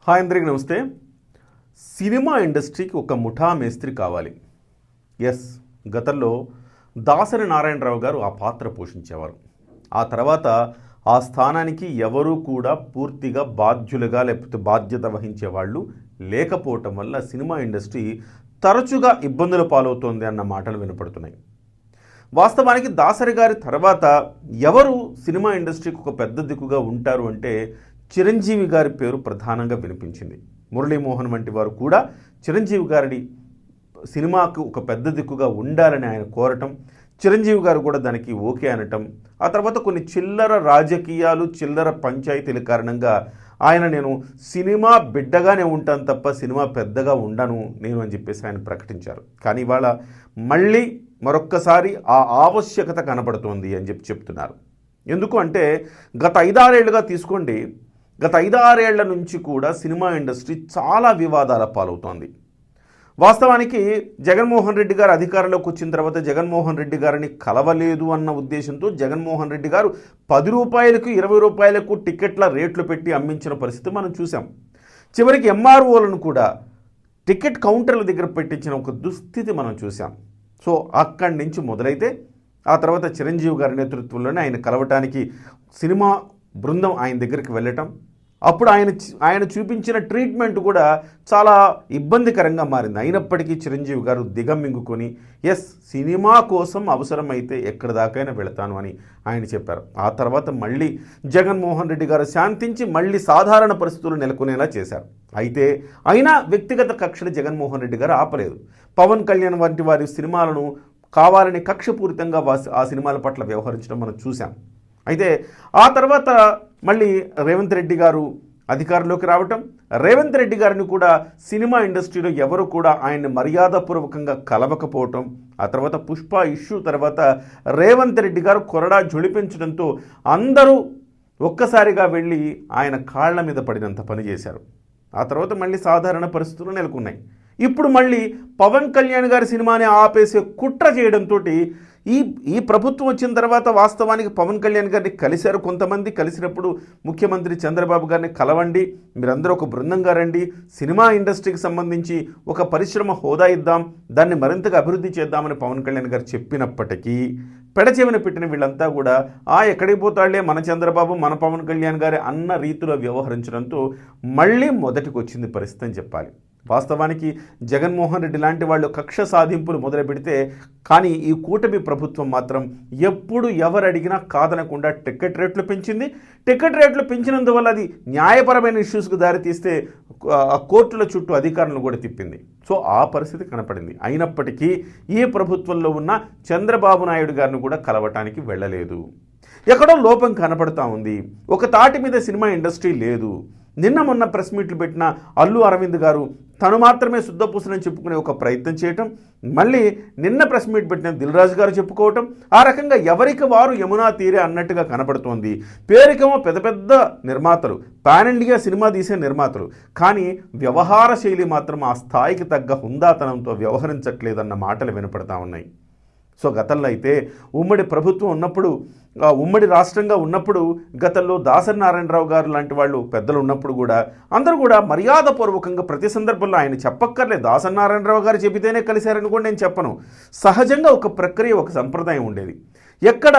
Hi అందరికీ నమస్తే. Cinema ఇండస్ట్రీకి ఒక ముఠా మేస్త్రి కావాలి. ఎస్, గతంలో దాసరి నారాయణరావు గారు ఆ పాత్ర పోషించేవారు. ఆ తర్వాత ఆ స్థానానికి ఎవరూ కూడా పూర్తిగా బాధ్యులుగా లేకపోతే బాధ్యత వహించే వాళ్ళు లేకపోవటం వల్ల సినిమా ఇండస్ట్రీ తరచుగా ఇబ్బందుల పాలవుతోంది అన్న మాటలు వినపడుతున్నాయి. వాస్తవానికి దాసరి గారి తర్వాత ఎవరు సినిమా ఇండస్ట్రీకి ఒక పెద్ద దిక్కుగా ఉంటారు అంటే చిరంజీవి గారి పేరు ప్రధానంగా వినిపించింది. మురళీమోహన్ వంటి వారు కూడా చిరంజీవి గారిని సినిమాకు ఒక పెద్ద దిక్కుగా ఉండాలని ఆయన కోరటం, చిరంజీవి గారు కూడా దానికి ఓకే అనటం, ఆ తర్వాత కొన్ని చిల్లర రాజకీయాలు, చిల్లర పంచాయతీల కారణంగా నేను సినిమా బిడ్డగానే ఉంటాను తప్ప సినిమా పెద్దగా ఉండను నేను అని చెప్పేసి ఆయన ప్రకటించారు. కానీ ఇవాళ మళ్ళీ మరొక్కసారి ఆ ఆవశ్యకత కనబడుతోంది అని చెప్తున్నారు. ఎందుకు అంటే గత 5-6 ఏళ్ళుగా తీసుకోండి, గత 5-6 ఏళ్ల నుంచి కూడా సినిమా ఇండస్ట్రీ చాలా వివాదాల పాలవుతోంది. వాస్తవానికి జగన్మోహన్ రెడ్డి గారు అధికారంలోకి వచ్చిన తర్వాత జగన్మోహన్ రెడ్డి గారిని కలవలేదు అన్న ఉద్దేశంతో జగన్మోహన్ రెడ్డి గారు 10 రూపాయలకు 20 రూపాయలకు టికెట్ల రేట్లు పెట్టి అమ్మించిన పరిస్థితి మనం చూసాం. చివరికి ఎంఆర్ఓలను కూడా టికెట్ కౌంటర్ల దగ్గర పెట్టించిన ఒక దుస్థితి మనం చూసాం. సో అక్కడి నుంచి మొదలైతే ఆ తర్వాత చిరంజీవి గారి నేతృత్వంలోనే ఆయన కలవటానికి సినిమా బృందం ఆయన దగ్గరికి వెళ్ళటం, అప్పుడు ఆయన చూపించిన ట్రీట్మెంట్ కూడా చాలా ఇబ్బందికరంగా మారింది. అయినప్పటికీ చిరంజీవి గారు దిగమింగుకొని ఎస్, సినిమా కోసం అవసరమైతే ఎక్కడి దాకైనా వెళతాను అని ఆయన చెప్పారు. ఆ తర్వాత మళ్ళీ జగన్మోహన్ రెడ్డి గారు శాంతించి మళ్ళీ సాధారణ పరిస్థితులు నెలకొనేలా చేశారు. అయినా వ్యక్తిగత కక్షలు జగన్మోహన్ రెడ్డి గారు ఆపలేదు. పవన్ కళ్యాణ్ వంటి వారి సినిమాలను కావాలని కక్షపూరితంగా ఆ సినిమాల పట్ల వ్యవహరించడం మనం చూసాం. అయితే ఆ తర్వాత మళ్ళీ రేవంత్ రెడ్డి గారు అధికారంలోకి రావటం, రేవంత్ రెడ్డి గారిని కూడా సినిమా ఇండస్ట్రీలో ఎవరు కూడా ఆయన్ని మర్యాదపూర్వకంగా కలవకపోవటం, ఆ తర్వాత పుష్ప ఇష్యూ తర్వాత రేవంత్ రెడ్డి గారు కొరడా జొలిపించడంతో అందరూ ఒక్కసారిగా వెళ్ళి ఆయన కాళ్ల మీద పడినంత పని చేశారు. ఆ తర్వాత మళ్ళీ సాధారణ పరిస్థితులు నెలకొన్నాయి. ఇప్పుడు మళ్ళీ పవన్ కళ్యాణ్ గారి సినిమాని ఆపేసే కుట్ర చేయడంతో ఈ ప్రభుత్వం వచ్చిన తర్వాత వాస్తవానికి పవన్ కళ్యాణ్ గారిని కలిశారు. కొంతమంది కలిసినప్పుడు ముఖ్యమంత్రి చంద్రబాబు గారిని కలవండి, మీరందరూ ఒక బృందంగా రండి, సినిమా ఇండస్ట్రీకి సంబంధించి ఒక పరిశ్రమ హోదా ఇద్దాం, దాన్ని మరింతగా అభివృద్ధి చేద్దామని పవన్ కళ్యాణ్ గారు చెప్పినప్పటికీ పెడచెవిన పెట్టిన వీళ్ళంతా కూడా ఎక్కడికి పోతాళ్లే మన చంద్రబాబు, మన పవన్ కళ్యాణ్ గారి అన్న రీతిలో వ్యవహరించడంతో మళ్ళీ మొదటికి వచ్చింది పరిస్థితి అని చెప్పాలి. వాస్తవానికి జగన్మోహన్ రెడ్డి లాంటి వాళ్ళు కక్ష సాధింపులు మొదలు పెడితే, కానీ ఈ కూటమి ప్రభుత్వం మాత్రం ఎప్పుడు ఎవరు అడిగినా కాదనకుండా టికెట్ రేట్లు పెంచింది. టికెట్ రేట్లు పెంచినందువల్ల అది న్యాయపరమైన ఇష్యూస్కు దారితీస్తే కోర్టుల చుట్టూ అధికారులను కూడా తిప్పింది. సో ఆ పరిస్థితి కనపడింది. అయినప్పటికీ ఈ ప్రభుత్వంలో ఉన్న చంద్రబాబు నాయుడు గారిని కూడా కలవటానికి వెళ్ళలేదు. ఎక్కడో లోపం కనపడతా ఉంది. ఒక తాటి మీద సినిమా ఇండస్ట్రీ లేదు. నిన్న మొన్న ప్రెస్ మీట్లు పెట్టిన అల్లు అరవింద్ గారు తను మాత్రమే శుద్ధపూసనని చెప్పుకునే ఒక ప్రయత్నం చేయటం, మళ్ళీ నిన్న ప్రెస్ మీట్ పెట్టిన దిల్ రాజు గారు చెప్పుకోవటం, ఆ రకంగా ఎవరికి వారు యమునా తీరే అన్నట్టుగా కనపడుతోంది. పేరుకేమో పెద్ద పెద్ద నిర్మాతలు, పాన్ ఇండియా సినిమా తీసే నిర్మాతలు, కానీ వ్యవహార శైలి మాత్రం ఆ స్థాయికి తగ్గ హుందాతనంతో వ్యవహరించట్లేదన్న మాటలు వినపడతా ఉన్నాయి. సో గతంలో అయితే ఉమ్మడి ప్రభుత్వం ఉన్నప్పుడు, ఉమ్మడి రాష్ట్రంగా ఉన్నప్పుడు, గతంలో దాసరి నారాయణరావు గారు లాంటి వాళ్ళు పెద్దలు ఉన్నప్పుడు కూడా అందరూ కూడా మర్యాదపూర్వకంగా ప్రతి సందర్భంలో ఆయన చెప్పక్కర్లేదు, దాసరి నారాయణరావు గారు చెబితేనే కలిశారని కూడా నేను చెప్పను. సహజంగా ఒక ప్రక్రియ, ఒక సంప్రదాయం ఉండేది. ఎక్కడ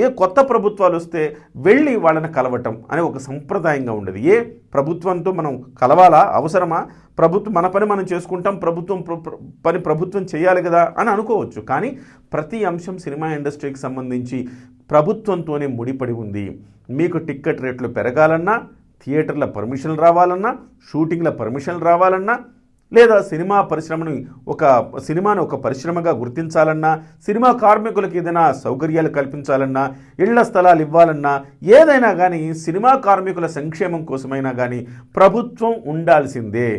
ఏ కొత్త ప్రభుత్వాలు వస్తే వెళ్ళి వాళ్ళని కలవటం అనే ఒక సంప్రదాయంగా ఉండేది. ఏ ప్రభుత్వంతో మనం కలవాలా, అవసరమా, ప్రభుత్వం మన పని మనం చేసుకుంటాం, ప్రభుత్వం పని ప్రభుత్వం చేయాలి కదా అని అనుకోవచ్చు. కానీ ప్రతి అంశం సినిమా ఇండస్ట్రీకి సంబంధించి ప్రభుత్వంతోనే ముడిపడి ఉంది. మీకు టికెట్ రేట్లు పెరగాలన్నా, థియేటర్ల పర్మిషన్లు రావాలన్నా, షూటింగ్ల పర్మిషన్లు రావాలన్నా, లేదా సినిమాను ఒక పరిశ్రమగా గుర్తించాలన్నా, సినిమా కార్మికులకు ఏదైనా సౌకర్యాలు కల్పించాలన్నా, ఇళ్ల స్థలాలు ఇవ్వాలన్నా, ఏదైనా కానీ సినిమా కార్మికుల సంక్షేమం కోసమైనా కానీ ప్రభుత్వం ఉండాల్సిందే.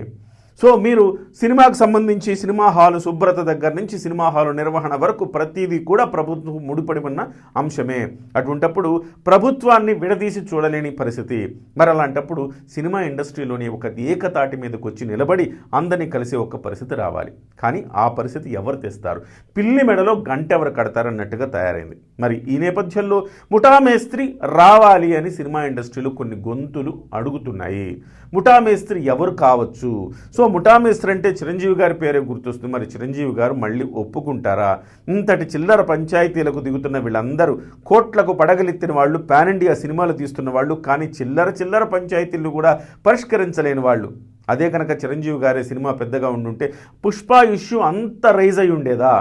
సో మీరు సినిమాకు సంబంధించి సినిమా హాలు శుభ్రత దగ్గర నుంచి సినిమా హాలు నిర్వహణ వరకు ప్రతిదీ కూడా ప్రభుత్వం ముడిపడి ఉన్న అంశమే. అటువంటప్పుడు ప్రభుత్వాన్ని విడదీసి చూడలేని పరిస్థితి. మరి అలాంటప్పుడు సినిమా ఇండస్ట్రీలోని ఒక ఏకతాటి మీదకి వచ్చి నిలబడి అందరినీ కలిసే ఒక పరిస్థితి రావాలి. కానీ ఆ పరిస్థితి ఎవరు తెస్తారు? పిల్లి మెడలో గంట ఎవరు కడతారన్నట్టుగా తయారైంది. మరి ఈ నేపథ్యంలో ముఠా మేస్త్రి రావాలి అని సినిమా ఇండస్ట్రీలో కొన్ని గొంతులు అడుగుతున్నాయి. ముఠా మేస్త్రి ఎవరు కావచ్చు? సో ముఠా మేస్త్రి అంటే చిరంజీవి గారి పేరే గుర్తొస్తుంది. మరి చిరంజీవి గారు మళ్ళీ ఒప్పుకుంటారా? ఇంతటి చిల్లర పంచాయతీలకు దిగుతున్న వీళ్ళందరూ కోట్లకు పడగలెత్తిన వాళ్ళు, పాన్ ఇండియా సినిమాలు తీస్తున్న వాళ్ళు, కానీ చిల్లర పంచాయతీలను కూడా పరిష్కరించలేని వాళ్ళు. అదే కనుక చిరంజీవి గారే సినిమా పెద్దగా ఉండుంటే పుష్ప ఇష్యూ అంత రైజ్ అయి ఉండేదా?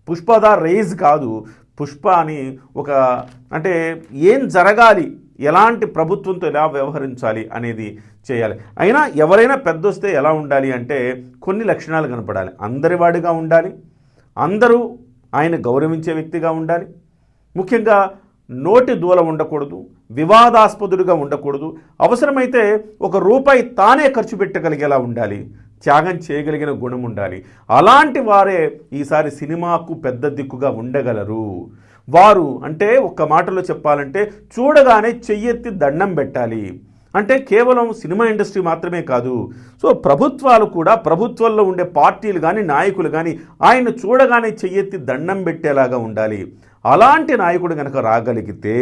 పుష్పదా రైజ్ కాదు, పుష్ప అని ఒక అంటే ఏం జరగాలి, ఎలాంటి ప్రభుత్వంతో ఎలా వ్యవహరించాలి అనేది చేయాలి. అయినా ఎవరైనా పెద్ద వస్తే ఎలా ఉండాలి అంటే కొన్ని లక్షణాలు కనపడాలి. అందరివాడిగా ఉండాలి, అందరూ ఆయన గౌరవించే వ్యక్తిగా ఉండాలి, ముఖ్యంగా నోటి దూల ఉండకూడదు, వివాదాస్పదుడిగా ఉండకూడదు, అవసరమైతే ₹1 తానే ఖర్చు పెట్టగలిగేలా ఉండాలి, త్యాగం చేయగలిగిన గుణం ఉండాలి. అలాంటి వారే ఈసారి సినిమాకు పెద్ద దిక్కుగా ఉండగలరు. వారు అంటే ఒక్క మాటలో చెప్పాలంటే చూడగానే చెయ్యెత్తి దండం పెట్టాలి. అంటే కేవలం సినిమా ఇండస్ట్రీ మాత్రమే కాదు, సో ప్రభుత్వాలు కూడా, ప్రభుత్వంలో ఉండే పార్టీలు కానీ నాయకులు కానీ ఆయన చూడగానే చెయ్యెత్తి దండం పెట్టేలాగా ఉండాలి. అలాంటి నాయకుడు కనుక రాగలిగితే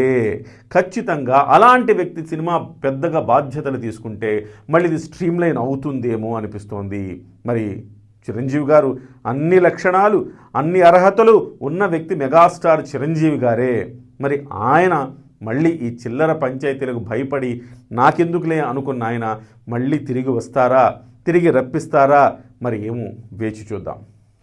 ఖచ్చితంగా అలాంటి వ్యక్తి సినిమా పెద్దగా బాధ్యతలు తీసుకుంటే మళ్ళీ ఇది స్ట్రీమ్లైన్ అవుతుందేమో అనిపిస్తోంది. మరి చిరంజీవి గారు అన్ని లక్షణాలు, అన్ని అర్హతలు ఉన్న వ్యక్తి మెగాస్టార్ చిరంజీవి గారే. మరి ఆయన మళ్ళీ ఈ చిల్లర పంచాయతీలకు భయపడి నాకెందుకులే అనుకున్న ఆయన మళ్ళీ తిరిగి వస్తారా, తిరిగి రప్పిస్తారా? మరి ఏమో వేచి చూద్దాం.